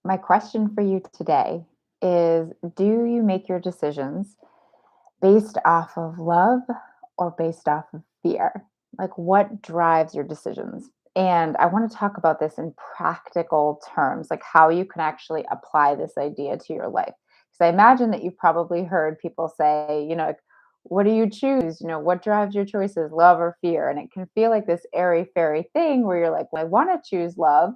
My question for you today is, do you make your decisions based off of love or based off of fear? Like, what drives your decisions? And I want to talk about this in practical terms, like how you can actually apply this idea to your life. Because I imagine that you've probably heard people say, like, what do you choose? What drives your choices, love or fear? And it can feel like this airy fairy thing where you're like, well, I want to choose love,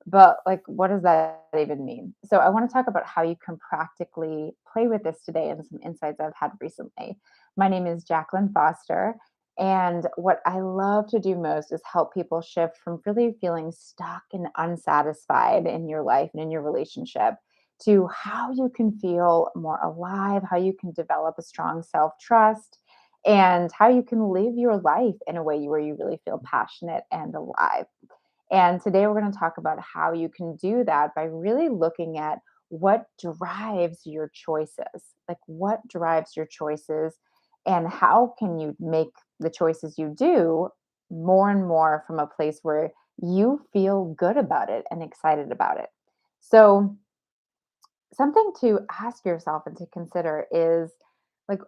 but, like, what does that even mean? So I wanna talk about how you can practically play with this today and some insights I've had recently. My name is Jaclyn Foster, and what I love to do most is help people shift from really feeling stuck and unsatisfied in your life and in your relationship to how you can feel more alive, how you can develop a strong self-trust, and how you can live your life in a way where you really feel passionate and alive. And today we're going to talk about how you can do that by really looking at what drives your choices. Like, what drives your choices, and how can you make the choices you do more and more from a place where you feel good about it and excited about it. So, something to ask yourself and to consider is, like,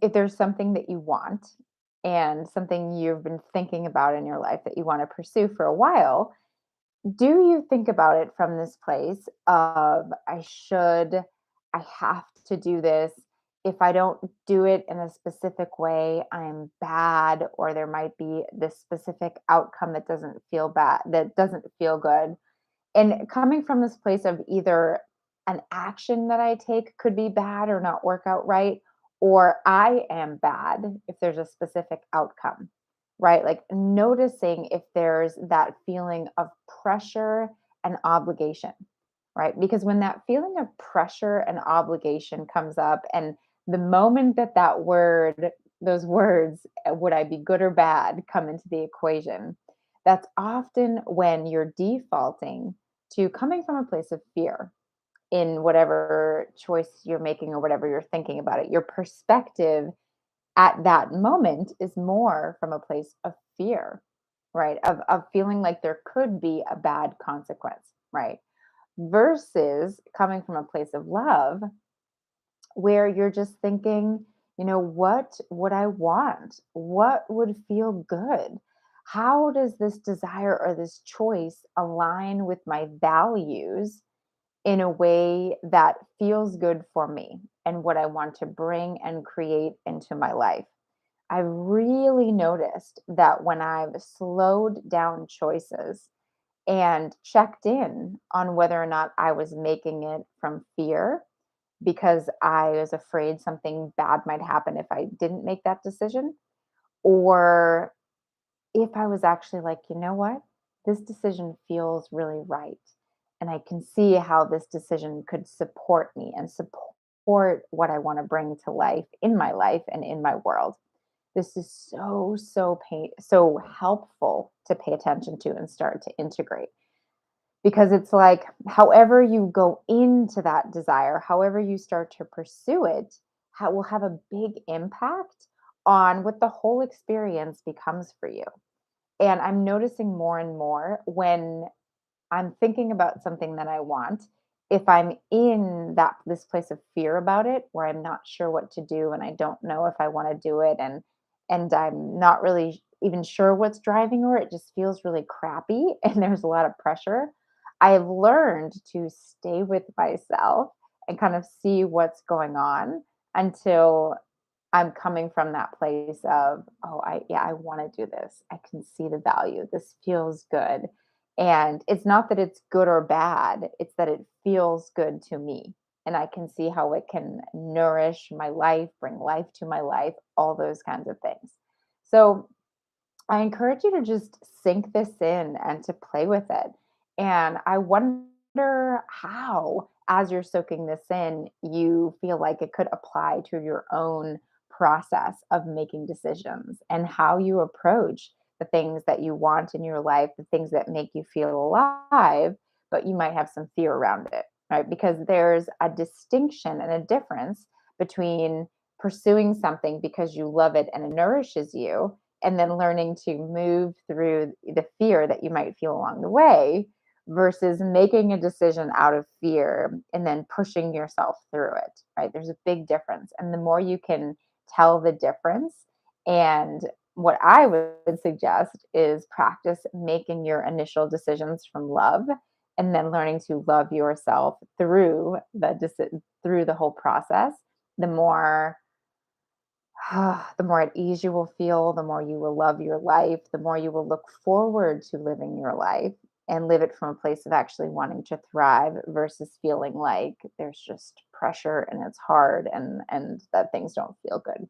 if there's something that you want and something you've been thinking about in your life that you want to pursue for a while, do you think about it from this place of, I have to do this. If I don't do it in a specific way, I'm bad, or there might be this specific outcome that doesn't feel bad, that doesn't feel good. And coming from this place of either an action that I take could be bad or not work out right, or I am bad if there's a specific outcome, right? Like, noticing if there's that feeling of pressure and obligation, right? Because when that feeling of pressure and obligation comes up, and the moment that those words, would I be good or bad, come into the equation, that's often when you're defaulting to coming from a place of fear in whatever choice you're making or whatever you're thinking about it. Your perspective at that moment is more from a place of fear, right? Of feeling like there could be a bad consequence, right? Versus coming from a place of love where you're just thinking, what would I want? What would feel good? How does this desire or this choice align with my values in a way that feels good for me and what I want to bring and create into my life? I really noticed that when I've slowed down choices and checked in on whether or not I was making it from fear because I was afraid something bad might happen if I didn't make that decision, or if I was actually like, you know what, this decision feels really right. And I can see how this decision could support me and support what I want to bring to life in my life and in my world. This is so helpful to pay attention to and start to integrate, because it's like, however you go into that desire, however you start to pursue it, will have a big impact on what the whole experience becomes for you. And I'm noticing more and more when I'm thinking about something that I want, if I'm in this place of fear about it, where I'm not sure what to do and I don't know if I want to do it, and I'm not really even sure what's driving, or it just feels really crappy and there's a lot of pressure. I have learned to stay with myself and kind of see what's going on until I'm coming from that place of, oh, I want to do this. I can see the value. This feels good. And it's not that it's good or bad, it's that it feels good to me. And I can see how it can nourish my life, bring life to my life, all those kinds of things. So I encourage you to just sink this in and to play with it. And I wonder how, as you're soaking this in, you feel like it could apply to your own process of making decisions and how you approach the things that you want in your life, the things that make you feel alive, but you might have some fear around it, right? Because there's a distinction and a difference between pursuing something because you love it and it nourishes you, and then learning to move through the fear that you might feel along the way, versus making a decision out of fear and then pushing yourself through it, right? There's a big difference. And the more you can tell the difference, and what I would suggest is practice making your initial decisions from love and then learning to love yourself through through the whole process. The more the more at ease you will feel, the more you will love your life, the more you will look forward to living your life and live it from a place of actually wanting to thrive versus feeling like there's just pressure and it's hard and that things don't feel good.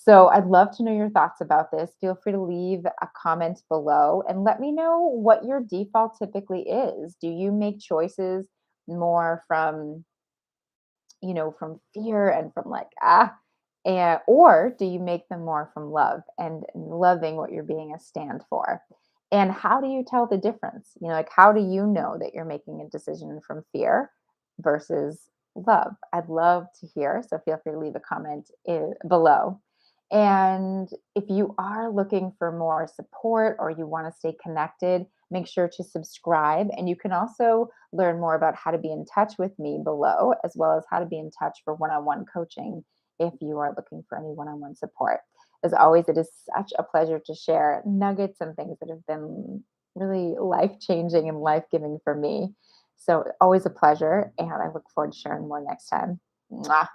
So I'd love to know your thoughts about this. Feel free to leave a comment below and let me know what your default typically is. Do you make choices more from from fear and from like, and or do you make them more from love and loving what you're being a stand for? And how do you tell the difference? Like how do you know that you're making a decision from fear versus love? I'd love to hear. So feel free to leave a comment below. And if you are looking for more support or you want to stay connected, make sure to subscribe. And you can also learn more about how to be in touch with me below, as well as how to be in touch for one on one coaching if you are looking for any one on one support. As always, it is such a pleasure to share nuggets and things that have been really life changing and life giving for me. So, always a pleasure. And I look forward to sharing more next time. Mwah.